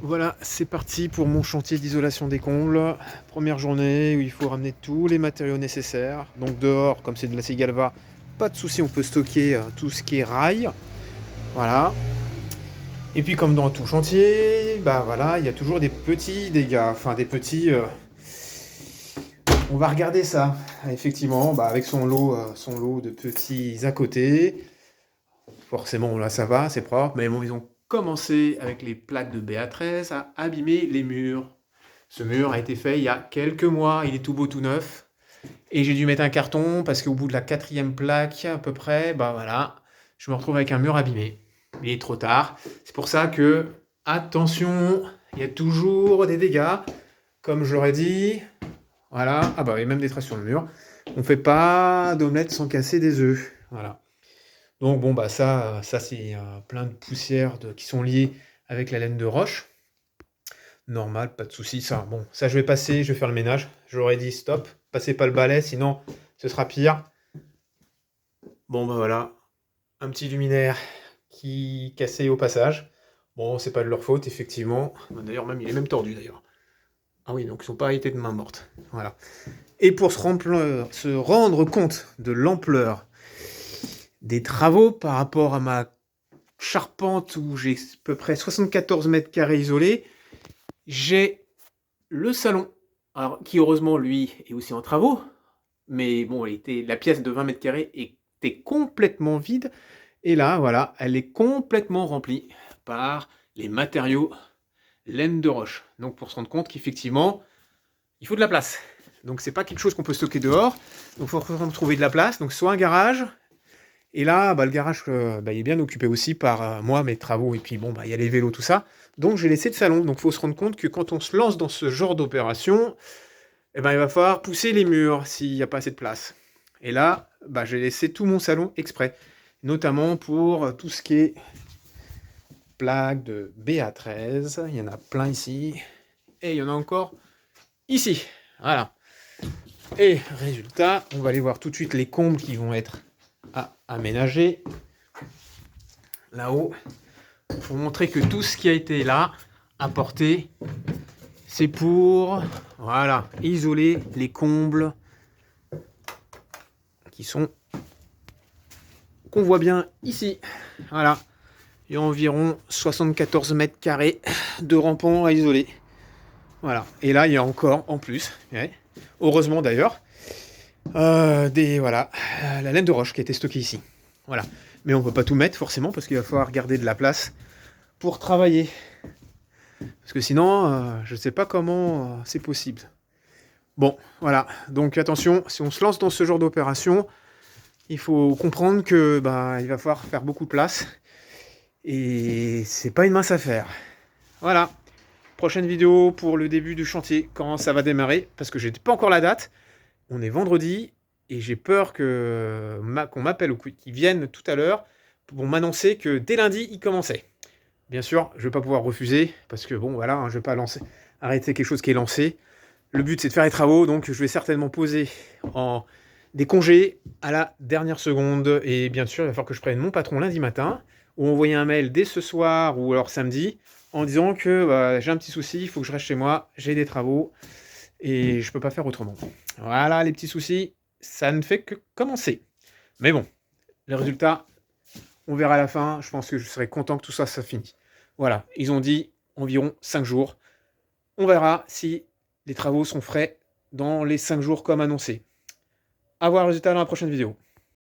Voilà, c'est parti pour mon chantier d'isolation des combles. Première journée où il faut ramener tous les matériaux nécessaires. Donc dehors, comme c'est de l'acier galva, pas de souci, on peut stocker tout ce qui est rail. Voilà. Et puis comme dans tout chantier, bah voilà, il y a toujours des petits dégâts. Enfin des petits. On va regarder ça. Effectivement, bah, avec son lot de petits à côté. Forcément, là ça va, c'est propre. Mais bon, ils ont commencé avec les plaques de BA13 à abîmer les murs. Ce mur a été fait il y a quelques mois, il est tout beau tout neuf. Et j'ai dû mettre un carton parce qu'au bout de la quatrième plaque à peu près, bah voilà, je me retrouve avec un mur abîmé. Il est trop tard. C'est pour ça que, attention, il y a toujours des dégâts. Comme je l'aurais dit, voilà, ah bah il y a même des traces sur le mur. On ne fait pas d'omelette sans casser des œufs. Voilà. Donc bon bah ça c'est plein de poussières qui sont liées avec la laine de roche. Normal, pas de souci. Ça, bon, ça je vais passer, je vais faire le ménage. J'aurais dit stop, passez pas le balai, sinon ce sera pire. Bon bah voilà, un petit luminaire qui cassait au passage. Bon, c'est pas de leur faute, effectivement. Bah, d'ailleurs, même il est même tordu d'ailleurs. Ah oui, donc ils sont pas été de main morte. Voilà. Et pour se rendre compte de l'ampleur des travaux par rapport à ma charpente où j'ai à peu près 74 mètres carrés isolés, j'ai le salon, alors, qui heureusement, lui, est aussi en travaux, mais bon, la pièce de 20 mètres carrés était complètement vide, et là, voilà, elle est complètement remplie par les matériaux laine de roche. Donc pour se rendre compte qu'effectivement, il faut de la place. Donc c'est pas quelque chose qu'on peut stocker dehors, donc il faut trouver de la place, donc soit un garage, et là, bah, le garage, il est bien occupé aussi par moi, mes travaux, et puis bon, bah, il y a les vélos, tout ça. Donc j'ai laissé le salon. Donc il faut se rendre compte que quand on se lance dans ce genre d'opération, eh ben, il va falloir pousser les murs s'il n'y a pas assez de place. Et là, bah, j'ai laissé tout mon salon exprès, notamment pour tout ce qui est plaques de BA13. Il y en a plein ici, et il y en a encore ici. Voilà. Et résultat, on va aller voir tout de suite les combles qui vont être à aménager là-haut. Pour montrer que tout ce qui a été là apporté, c'est pour voilà, isoler les combles qui sont qu'on voit bien ici. Voilà, il y a environ 74 mètres carrés de rampant à isoler. Voilà, et là il y a encore en plus, ouais, heureusement d'ailleurs, voilà, la laine de roche qui a été stockée ici. Voilà, mais on peut pas tout mettre forcément parce qu'il va falloir garder de la place pour travailler. Parce que sinon, je ne sais pas comment c'est possible. Bon, voilà. Donc attention, si on se lance dans ce genre d'opération, il faut comprendre que il va falloir faire beaucoup de place. Et c'est pas une mince affaire. Voilà. Prochaine vidéo pour le début du chantier, quand ça va démarrer, parce que j'ai pas encore la date. On est vendredi et j'ai peur qu'on m'appelle ou qu'ils viennent tout à l'heure pour m'annoncer que dès lundi, il commençait. Bien sûr, je ne vais pas pouvoir refuser, parce que bon, voilà, je ne vais pas arrêter quelque chose qui est lancé. Le but, c'est de faire les travaux, donc je vais certainement poser des congés à la dernière seconde. Et bien sûr, il va falloir que je prenne mon patron lundi matin, ou envoyer un mail dès ce soir, ou alors samedi, en disant que j'ai un petit souci, il faut que je reste chez moi, j'ai des travaux, et je ne peux pas faire autrement. Voilà, les petits soucis, ça ne fait que commencer. Mais bon, les résultats, on verra à la fin. Je pense que je serai content que tout ça, ça finisse. Voilà, ils ont dit environ 5 jours. On verra si les travaux sont frais dans les 5 jours comme annoncé. À voir le résultat dans la prochaine vidéo.